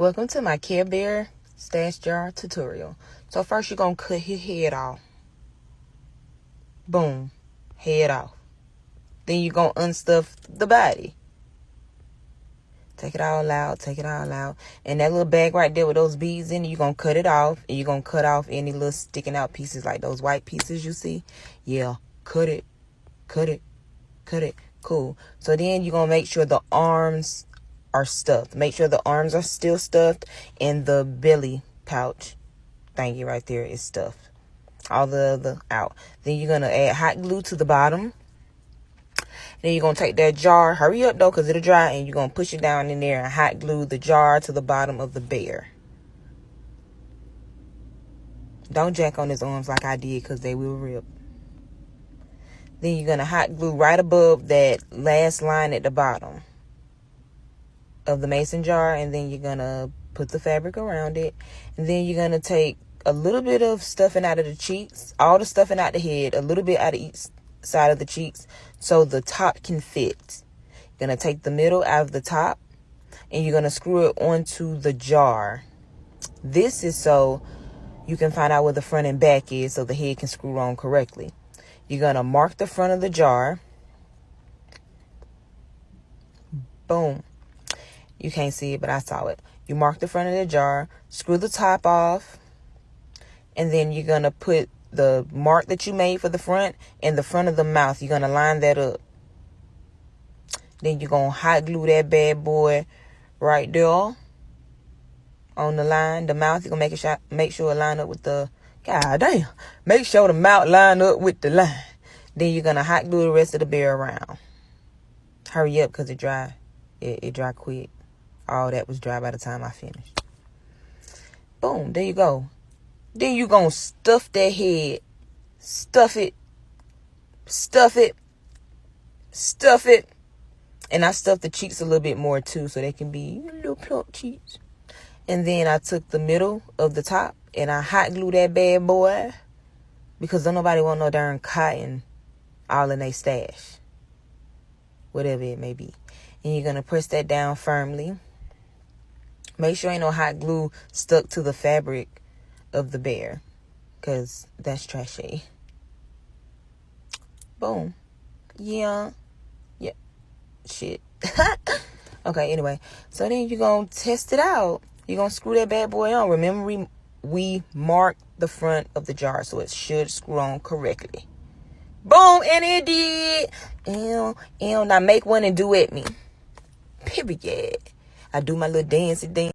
Welcome to my Care Bear stash jar tutorial. So first you're going to cut his head off. Boom. Head off. Then you're going to unstuff the body. Take it all out. Take it all out. And that little bag right there with those beads in it, you're going to cut it off. And you're going to cut off any little sticking out pieces like those white pieces you see. Yeah. Cut it. Cut it. Cut it. Cool. So then you're going to make sure the arms are stuffed. Make sure the arms are still stuffed and the belly pouch thingy right there is stuffed. All the other out. Then you're going to add hot glue to the bottom. Then you're going to take that jar. Hurry up though because it'll dry. And you're going to push it down in there and hot glue the jar to the bottom of the bear. Don't jack on his arms like I did because they will rip. Then you're going to hot glue right above that last line at the bottom of the mason jar, and then you're gonna put the fabric around it, and then you're gonna take a little bit of stuffing out of the cheeks, all the stuffing out the head, a little bit out of each side of the cheeks so the top can fit. You're gonna take the middle out of the top and you're gonna screw it onto the jar. This is so you can find out where the front and back is so the head can screw on correctly. You're gonna mark the front of the jar. Boom. You can't see it, but I saw it. You mark the front of the jar, screw the top off, and then you're going to put the mark that you made for the front in the front of the mouth. You're going to line that up. Then you're going to hot glue that bad boy right there on the line. The mouth, you're going to make sure it line up with the, god damn, make sure the mouth line up with the line. Then you're going to hot glue the rest of the bear around. Hurry up because it dry. It dry quick. All that was dry by the time I finished. Boom, there you go. Then you gonna stuff that head. Stuff it. Stuff it. Stuff it. And I stuffed the cheeks a little bit more too, so they can be little plump cheeks. And then I took the middle of the top and I hot glued that bad boy. Because don't nobody want no darn cotton all in their stash. Whatever it may be. And you're gonna press that down firmly. Make sure ain't no hot glue stuck to the fabric of the bear, because that's trashy. Boom. Yeah. Shit. Okay, anyway. So then you're going to test it out. You're going to screw that bad boy on. Remember, we marked the front of the jar, so it should screw on correctly. Boom, and it did. Now make one and duet me. Period. I do my little dancey dance.